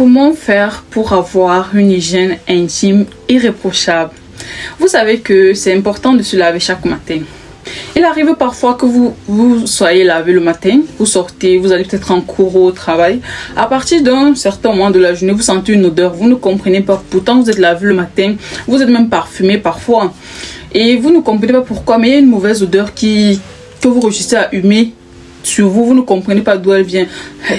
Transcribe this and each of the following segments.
Comment faire pour avoir une hygiène intime irréprochable? Vous savez que c'est important de se laver chaque matin. Il arrive parfois que vous soyez lavé le matin, vous sortez, vous allez peut-être en cours ou au travail. À partir d'un certain moment de la journée, vous sentez une odeur, vous ne comprenez pas. Pourtant, vous êtes lavé le matin, vous êtes même parfumé parfois. Et vous ne comprenez pas pourquoi, mais il y a une mauvaise odeur que vous réussissez à humer sur vous, vous ne comprenez pas d'où elle vient.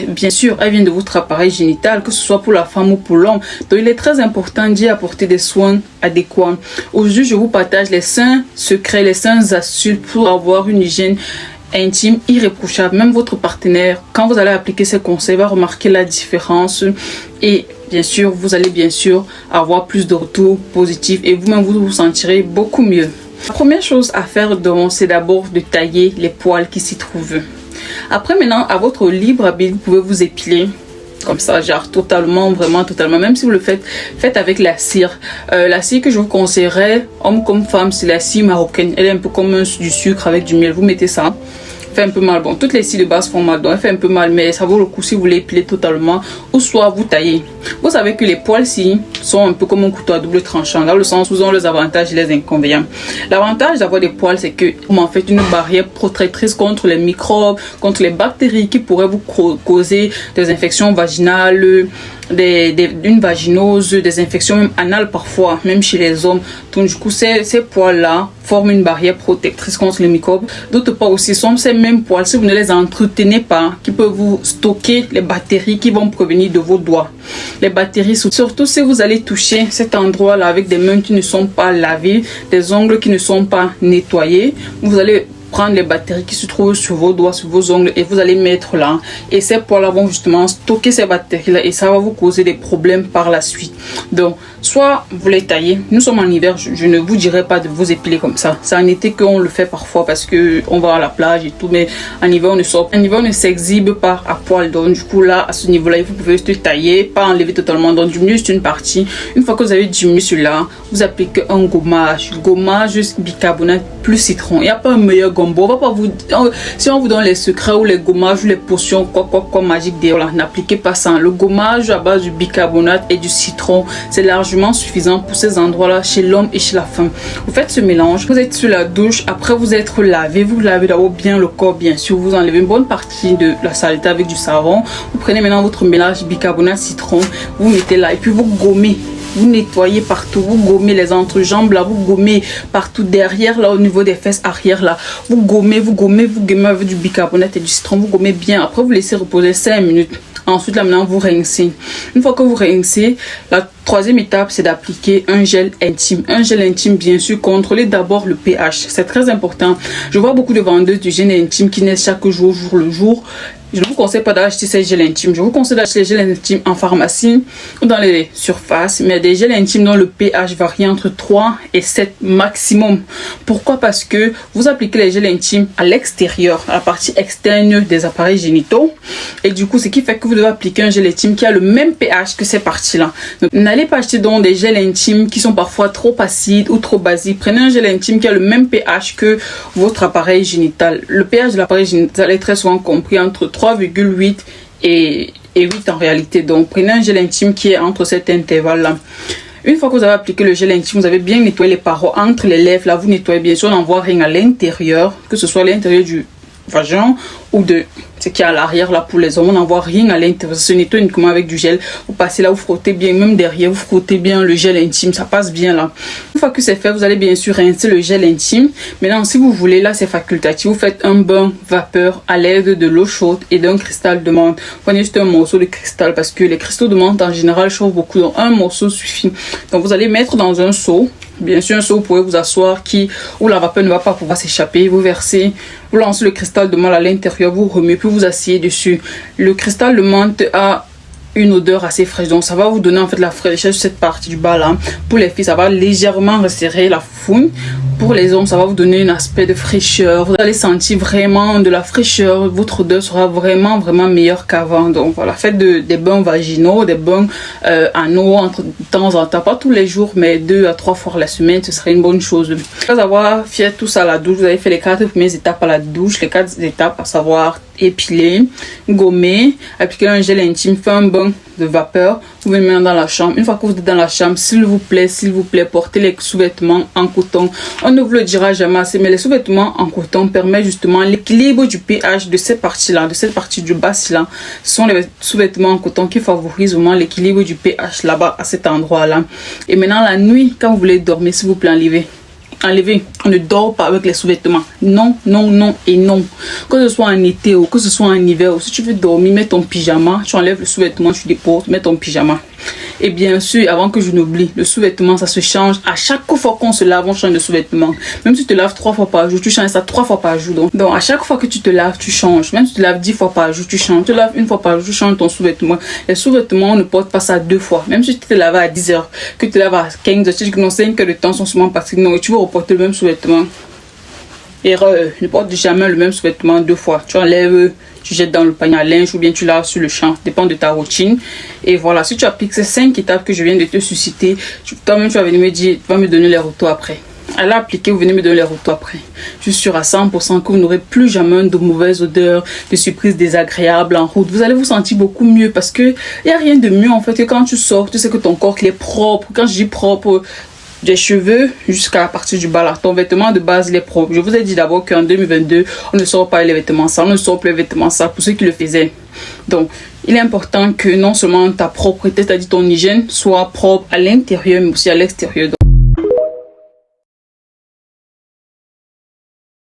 Bien sûr, elle vient de votre appareil génital, que ce soit pour la femme ou pour l'homme. Donc il est très important d'y apporter des soins adéquats. Aujourd'hui, je vous partage les 5 secrets, les 5 astuces pour avoir une hygiène intime irréprochable. Même votre partenaire, quand vous allez appliquer ces conseils, va remarquer la différence. Et bien sûr, vous allez avoir plus de retours positifs et vous-même vous sentirez beaucoup mieux. La première chose à faire donc, c'est d'abord de tailler les poils qui s'y trouvent. Après, maintenant, à votre libre arbitre, vous pouvez vous épiler comme ça, genre totalement, vraiment totalement. Même si vous le faites avec la cire. La cire que je vous conseillerais, homme comme femme, c'est la cire marocaine. Elle est un peu comme du sucre avec du miel. Vous mettez ça. Fait un peu mal. Bon, toutes les cires de base font mal, donc elle fait un peu mal, mais ça vaut le coup si vous voulez épiler totalement ou soit vous tailler. Vous savez que les poils-ci sont un peu comme un couteau à double tranchant, dans le sens où ils ont les avantages et les inconvénients. L'avantage d'avoir des poils, c'est que vous en faites une barrière protectrice contre les microbes, contre les bactéries qui pourraient vous causer des infections vaginales, une vaginose, des infections même anales parfois, même chez les hommes. Donc du coup, ces poils-là forment une barrière protectrice contre les microbes. D'autre part aussi, sont ces mêmes poils, si vous ne les entretenez pas, qui peuvent vous stocker les bactéries qui vont provenir de vos doigts. Les bactéries, surtout si vous allez toucher cet endroit-là avec des mains qui ne sont pas lavées, des ongles qui ne sont pas nettoyés, vous allez prendre les bactéries qui se trouvent sur vos doigts, sur vos ongles et vous allez mettre là. Et ces poils-là vont justement stocker ces bactéries-là et ça va vous causer des problèmes par la suite. Donc, soit vous les taillez. Nous sommes en hiver, je ne vous dirais pas de vous épiler comme ça. C'est en été qu'on le fait parfois parce que on va à la plage et tout, mais en hiver on ne sort. En hiver on ne s'exhibe pas à poil. Donc du coup là, à ce niveau-là, vous pouvez juste tailler, pas enlever totalement. Donc diminuer juste une partie. Une fois que vous avez diminué celui-là, vous appliquez un gommage. Gommage bicarbonate plus citron. Il n'y a pas un meilleur gombo. On va pas vous, si on vous donne les secrets ou les gommages ou les potions quoi magique derrière là, n'appliquez pas ça. Le gommage à base du bicarbonate et du citron, c'est largement suffisant pour ces endroits-là chez l'homme et chez la femme. Vous faites ce mélange, vous êtes sur la douche, après vous êtes lavé, vous lavez d'abord bien le corps, bien sûr, vous enlevez une bonne partie de la saleté avec du savon. Vous prenez maintenant votre mélange bicarbonate citron, vous mettez là et puis vous gommez. Vous nettoyez partout, vous gommez les entrejambes là, vous gommez partout derrière là au niveau des fesses arrière là. Vous gommez avec du bicarbonate et du citron, vous gommez bien. Après vous laissez reposer 5 minutes. Ensuite là maintenant vous rincez. Une fois que vous rincez, la troisième étape c'est d'appliquer un gel intime. Un gel intime bien sûr, contrôlez d'abord le pH. C'est très important. Je vois beaucoup de vendeuses du gel intime qui naissent chaque jour, jour le jour. Je ne vous conseille pas d'acheter ces gels intimes. Je vous conseille d'acheter les gels intimes en pharmacie ou dans les surfaces. Mais des gels intimes dont le pH varie entre 3 et 7 maximum. Pourquoi? Parce que vous appliquez les gels intimes à l'extérieur, à la partie externe des appareils génitaux. Et du coup, ce qui fait que vous devez appliquer un gel intime qui a le même pH que ces parties-là. Donc, n'allez pas acheter donc des gels intimes qui sont parfois trop acides ou trop basiques. Prenez un gel intime qui a le même pH que votre appareil génital. Le pH de l'appareil génital est très souvent compris entre 3,8 et 8 en réalité. Donc prenez un gel intime qui est entre cet intervalle là. Une fois que vous avez appliqué le gel intime, vous avez bien nettoyé les parois entre les lèvres là, vous nettoyez bien sûr, on n'envoie rien à l'intérieur, que ce soit à l'intérieur du vagin ou de ce qui est à l'arrière là pour les hommes, on n'envoie rien à l'intérieur, ça se nettoie uniquement avec du gel. Vous passez là, vous frottez bien, même derrière vous frottez bien le gel intime, ça passe bien là. Une fois que c'est fait, vous allez bien sûr rincer le gel intime. Maintenant si vous voulez, là c'est facultatif, vous faites un bain vapeur à l'aide de l'eau chaude et d'un cristal de menthe. Prenez juste un morceau de cristal parce que les cristaux de menthe en général chauffent beaucoup, donc un morceau suffit. Donc vous allez mettre dans un seau. Bien sûr, un seau, vous pouvez vous asseoir où la vapeur ne va pas pouvoir s'échapper. Vous versez, vous lancez le cristal de menthe à l'intérieur, vous remuez, puis vous asseyez dessus. Le cristal de menthe a une odeur assez fraîche, donc ça va vous donner en fait la fraîcheur sur cette partie du bas là. Pour les filles, ça va légèrement resserrer la fouine. Pour les hommes, ça va vous donner un aspect de fraîcheur. Vous allez sentir vraiment de la fraîcheur. Votre odeur sera vraiment meilleure qu'avant. Donc voilà, faites des bains vaginaux, des bains en eau de temps en temps, pas tous les jours, mais 2 à 3 fois la semaine, ce serait une bonne chose. Après avoir fait tout ça à la douche, vous avez fait les 4 premières étapes à la douche, les 4 étapes à savoir épiler, gommer, appliquer un gel intime, faire un bain de vapeur. Vous venez maintenant dans la chambre. Une fois que vous êtes dans la chambre, s'il vous plaît, portez les sous-vêtements en coton. On ne vous le dira jamais assez, mais les sous-vêtements en coton permettent justement l'équilibre du pH de cette partie-là, de cette partie du bas-là. Ce sont les sous-vêtements en coton qui favorisent vraiment l'équilibre du pH là-bas, à cet endroit-là. Et maintenant, la nuit, quand vous voulez dormir, s'il vous plaît, enlevez. On ne dort pas avec les sous-vêtements. Non, non, non et non. Que ce soit en été ou que ce soit en hiver, ou si tu veux dormir, mets ton pyjama. Tu enlèves le sous-vêtement, tu déposes, mets ton pyjama. Et bien sûr, avant que je n'oublie, le sous-vêtement, ça se change. À chaque fois qu'on se lave, on change de sous-vêtement. Même si tu te laves 3 fois par jour, tu changes ça 3 fois par jour. Donc à chaque fois que tu te laves, tu changes. Même si tu te laves 10 fois par jour, tu changes. Tu te laves 1 fois par jour, tu changes ton sous-vêtement. Les sous-vêtements, on ne porte pas ça 2 fois. Même si tu te laves à 10 heures, que tu te laves à 15 heures, tu dis que non, 5 heures de temps sont souvent partis. Non, tu vas reporter le même sous-vêtement. Erreur, ne porte jamais le même sous-vêtement 2 fois. Tu enlèves, tu jettes dans le panier à linge ou bien tu laves sur le champ. Dépend de ta routine. Et voilà, si tu appliques ces 5 étapes que je viens de te susciter, toi-même tu vas venir me dire, tu vas me donner les retours après. À l'appliquer, vous venez me donner les retours après. Je suis sûre à 100% que vous n'aurez plus jamais de mauvaises odeurs, de surprises désagréables en route. Vous allez vous sentir beaucoup mieux parce que il n'y a rien de mieux en fait que quand tu sors, tu sais que ton corps il est propre. Quand je dis propre, des cheveux jusqu'à la partie du bas là, ton vêtement de base il est propre. Je vous ai dit d'abord qu'en 2022 on ne sort pas les vêtements sales, on ne sort plus les vêtements sales pour ceux qui le faisaient. Donc il est important que non seulement ta propreté, c'est-à-dire ton hygiène, soit propre à l'intérieur mais aussi à l'extérieur.